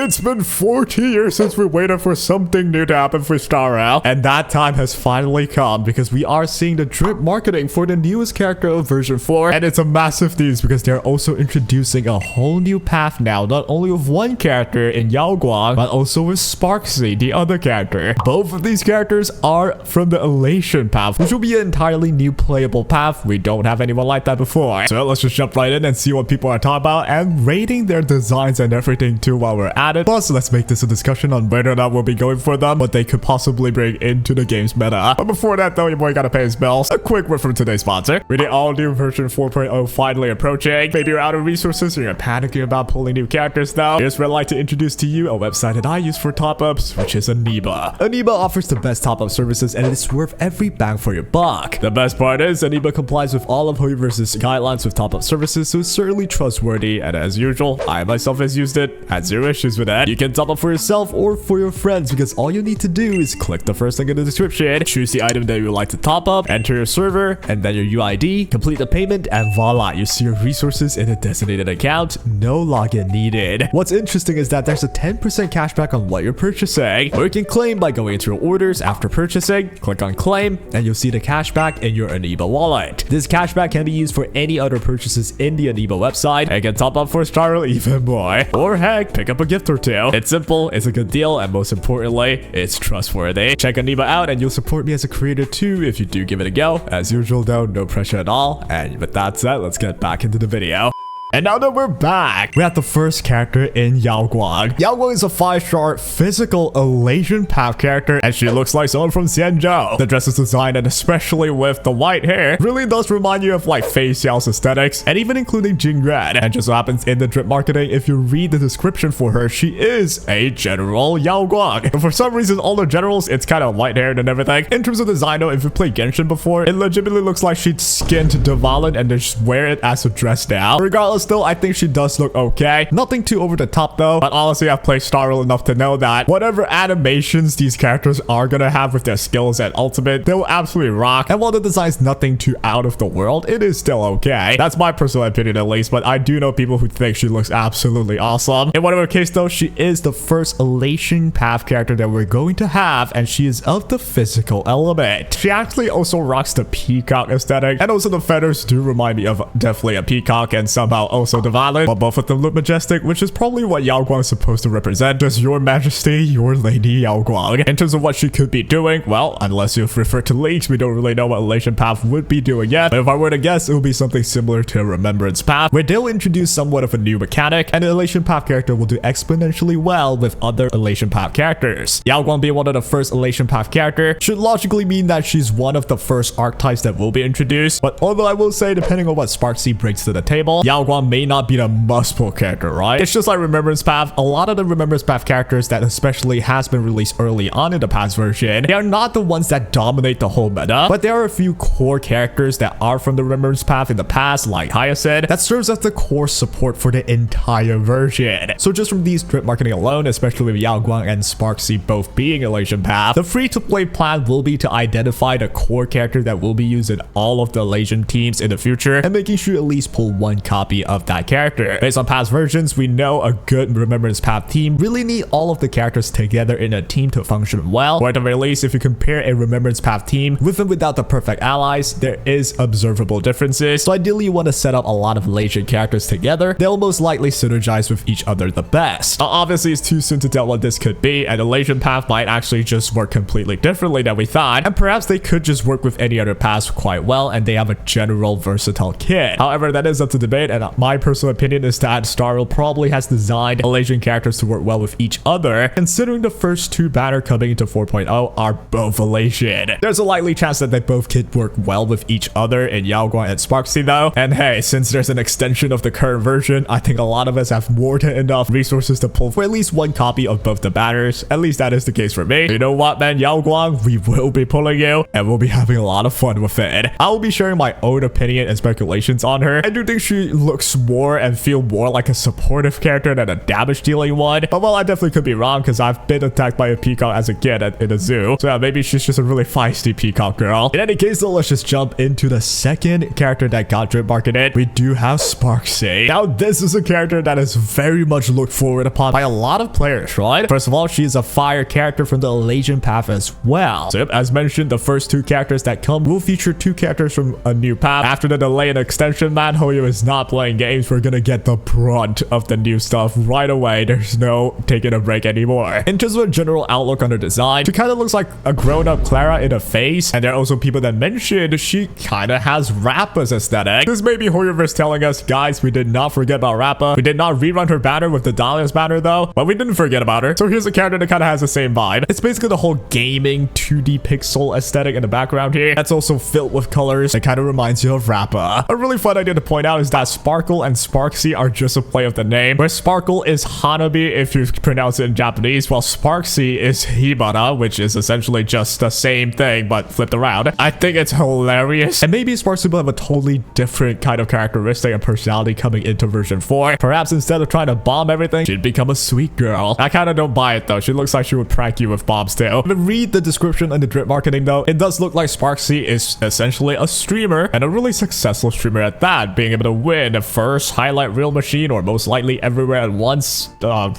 It's been 40 years since we waited for something new to happen for Star Rail, and that time has finally come because we are seeing the drip marketing for the newest character of version 4, and it's a massive news because they're also introducing a whole new path now, not only with one character in Yao Guang, but also with Sparxie, the other character. Both of these characters are from the Elation path, which will be an entirely new playable path. We don't have anyone like that before. So let's just jump right in and see what people are talking about and rating their designs and everything too while we're at it. Plus, let's make this a discussion on whether or not we'll be going for them, what they could possibly bring into the game's meta. But before that though, your boy gotta pay his bills. A quick word from today's sponsor. With the all-new version 4.0 finally approaching, maybe you're out of resources or you're panicking about pulling new characters though, here's where I'd like to introduce to you a website that I use for top-ups, which is Aniba. Aniba offers the best top-up services and it's worth every bang for your buck. The best part is Aniba complies with all of Hoyoverse's guidelines with top-up services, so it's certainly trustworthy, and as usual, I myself has used it, had zero issues with it. You can top up for yourself or for your friends because all you need to do is click the first link in the description, choose the item that you would like to top up, enter your server, and then your UID, complete the payment, and voila, you see your resources in a designated account, no login needed. What's interesting is that there's a 10% cashback on what you're purchasing, or you can claim by going into your orders after purchasing, click on claim, and you'll see the cashback in your Aniba wallet. This cashback can be used for any other purchases in the Aniba website and can top up for Star Rail even more. Or heck, pick up a gift or two. It's simple, it's a good deal, and most importantly, it's trustworthy. Check Aniba out and you'll support me as a creator too if you do give it a go. As usual though, no pressure at all. And with that said, let's get back into the video. And now that we're back, we have the first character in Yao Guang. Yao Guang is a 5-star physical Elation path character, and she looks like someone from Xianzhou. The dress is designed, and especially with the white hair, really does remind you of like Fei Xiao's aesthetics, and even including Jing Red. And just so happens in the drip marketing, if you read the description for her, she is a General Yao Guang. But for some reason, all the generals, it's kind of white haired and everything. In terms of design though, if you played Genshin before, it legitimately looks like she'd skinned Devalin and then just wear it as a dress now. Regardless, still, I think she does look okay. Nothing too over the top though, but honestly, I've played Star Rail enough to know that whatever animations these characters are gonna have with their skills and ultimate, they'll absolutely rock. And while the design's nothing too out of the world, it is still okay. That's my personal opinion at least, but I do know people who think she looks absolutely awesome. In whatever case though, she is the first Elation path character that we're going to have, and she is of the physical element. She actually also rocks the peacock aesthetic, and also the feathers do remind me of definitely a peacock and somehow also the Devalin, but both of them look majestic, which is probably what Yao Guang is supposed to represent. Just your majesty, your lady Yao Guang. In terms of what she could be doing, well, unless you've referred to leaks, we don't really know what Elation path would be doing yet. But if I were to guess, it would be something similar to a Remembrance path, where they'll introduce somewhat of a new mechanic, and an Elation path character will do exponentially well with other Elation path characters. Yao Guang being one of the first Elation path character should logically mean that she's one of the first archetypes that will be introduced. But although I will say, depending on what Sparxie brings to the table, Yao Guang may not be the must-pull character, right? It's just like Remembrance path. A lot of the Remembrance path characters that especially has been released early on in the past version, they are not the ones that dominate the whole meta, but there are a few core characters that are from the Remembrance path in the past, like Hyacinth, that serves as the core support for the entire version. So just from these drip marketing alone, especially with Yao Guang and Sparxie both being Elation path, the free-to-play plan will be to identify the core character that will be used in all of the Elation teams in the future, and making sure you at least pull one copy of that character. Based on past versions, we know a good Remembrance path team really need all of the characters together in a team to function well. Or at the very least, if you compare a Remembrance path team with and without the perfect allies, there is observable differences. So ideally, you want to set up a lot of Elation characters together. They'll most likely synergize with each other the best. Now, obviously, it's too soon to tell what this could be, and Elation path might actually just work completely differently than we thought, and perhaps they could just work with any other paths quite well, and they have a general versatile kit. However, that is up to debate, and my personal opinion is that Star Rail probably has designed Elation characters to work well with each other, considering the first two banner coming into 4.0 are both Elation. There's a likely chance that they both could work well with each other in Yao Guang and Sparxie though, and hey, since there's an extension of the current version, I think a lot of us have more than enough resources to pull for at least one copy of both the banners. At least that is the case for me. You know what, man, Yao Guang, we will be pulling you, and we'll be having a lot of fun with it. I will be sharing my own opinion and speculations on her. I do think she looks looks more and feel more like a supportive character than a damage dealing one. But well, I definitely could be wrong because I've been attacked by a peacock as a kid in a zoo. So yeah, maybe she's just a really feisty peacock girl. In any case though, let's just jump into the second character that got drip marketed. We do have Sparxie. Now this is a character that is very much looked forward upon by a lot of players, right? First of all, she's a fire character from the ELATION path as well. So as mentioned, the first two characters that come will feature two characters from a new path. After the delay and extension, man, Hoyo is not playing games. We're gonna get the brunt of the new stuff right away. There's no taking a break anymore. In terms of a general outlook on her design, she kind of looks like a grown-up Clara in a face. And there are also people that mentioned she kind of has Rappa's aesthetic. This may be Hoyoverse telling us, guys, we did not forget about Rappa. We did not rerun her banner with the Dahlia's banner though, but we didn't forget about her. So here's a character that kind of has the same vibe. It's basically the whole gaming 2D pixel aesthetic in the background here. That's also filled with colors that kind of reminds you of Rappa. A really fun idea to point out is that Sparkle and Sparxie are just a play of the name, where Sparkle is Hanabi if you pronounce it in Japanese, while Sparxie is Hibana, which is essentially just the same thing but flipped around. I think it's hilarious. And maybe Sparxie will have a totally different kind of characteristic and personality coming into version 4. Perhaps instead of trying to bomb everything, she'd become a sweet girl. I kind of don't buy it though. She looks like she would prank you with bombs too. If you read the description and the drip marketing though, it does look like Sparxie is essentially a streamer, and a really successful streamer at that, being able to win the first highlight reel machine or most likely everywhere at once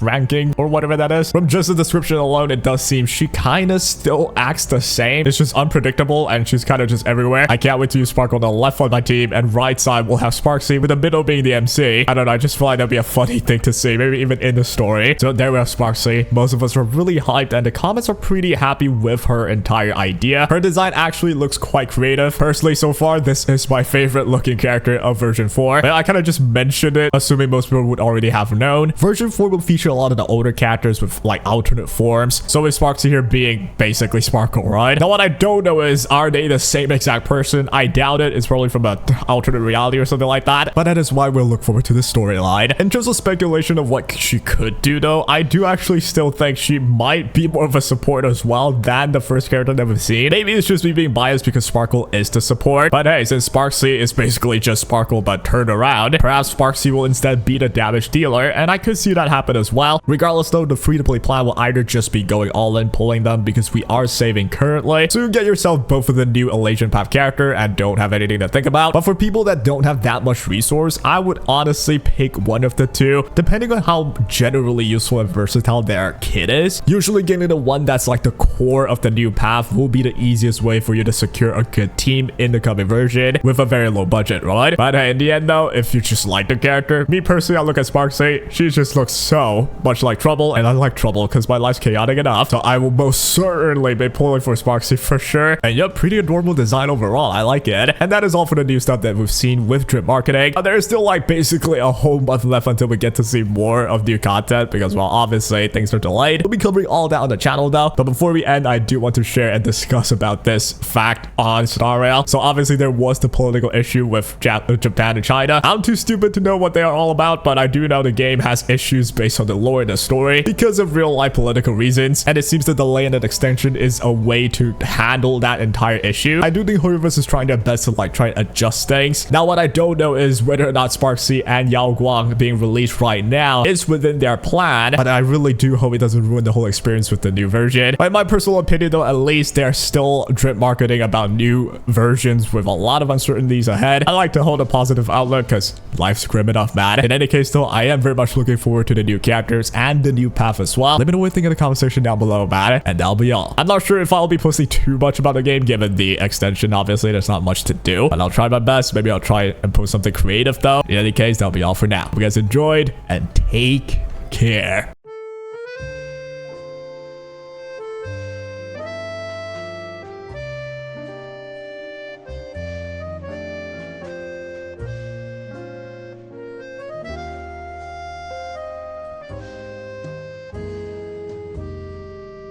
ranking or whatever that is. From just the description alone, it does seem she kind of still acts the same. It's just unpredictable and she's kind of just everywhere. I can't wait to use Sparkle on the left on my team, and right side we'll have Sparxie with the middle being the MC. I don't know, I just feel like that'd be a funny thing to see, maybe even in the story. So there we have Sparxie. Most of us are really hyped and the comments are pretty happy with her entire idea. Her design actually looks quite creative. Personally, so far, this is my favorite looking character of version 4. But I kind of just mentioned it, assuming most people would already have known. Version 4 will feature a lot of the older characters with like alternate forms. So with Sparxie here being basically Sparkle, right? Now what I don't know is, are they the same exact person? I doubt it. It's probably from an alternate reality or something like that. But that is why we'll look forward to this storyline. In terms of speculation of what she could do though, I do actually still think she might be more of a support as well than the first character that we've seen. Maybe it's just me being biased because Sparkle is the support. But hey, since Sparxie is basically just Sparkle but turned around, perhaps Sparxie will instead be the damage dealer, and I could see that happen as well. Regardless though, the free-to-play plan will either just be going all in, pulling them because we are saving currently. So you get yourself both of the new ELATION path character and don't have anything to think about. But for people that don't have that much resource, I would honestly pick one of the two, depending on how generally useful and versatile their kit is. Usually getting the one that's like the core of the new path will be the easiest way for you to secure a good team in the coming version with a very low budget, right? But hey, in the end though, if you just like the character, me personally, I look at Sparxie, she just looks so much like Trouble, and I like Trouble because my life's chaotic enough, so I will most certainly be pulling for Sparxie for sure. And yep, pretty adorable design overall. I like it. And that is all for the new stuff that we've seen with drip marketing. There's still like basically a whole month left until we get to see more of new content because, well, obviously things are delayed. We'll be covering all that on the channel though. But before we end, I do want to share and discuss about this fact on Star Rail. So obviously there was the political issue with Japan and China. I'm too stupid to know what they are all about, but I do know the game has issues based on the lore and the story because of real life political reasons, and it seems the delay in that extension is a way to handle that entire issue. I do think Hoyoverse is trying their best to like try and adjust things. Now what I don't know is whether or not Sparxie and Yao Guang being released right now is within their plan, but I really do hope it doesn't ruin the whole experience with the new version. But in my personal opinion though, at least they're still drip marketing about new versions with a lot of uncertainties ahead. I like to hold a positive outlook because life's grim enough, man. In any case though, I am very much looking forward to the new characters and the new path as well. Let me know what you think in the comment section down below about it, and that'll be all. I'm not sure if I'll be posting too much about the game given the extension. Obviously there's not much to do, but I'll try my best. Maybe I'll try and post something creative though. In any case, that'll be all for now. Hope you guys enjoyed and take care.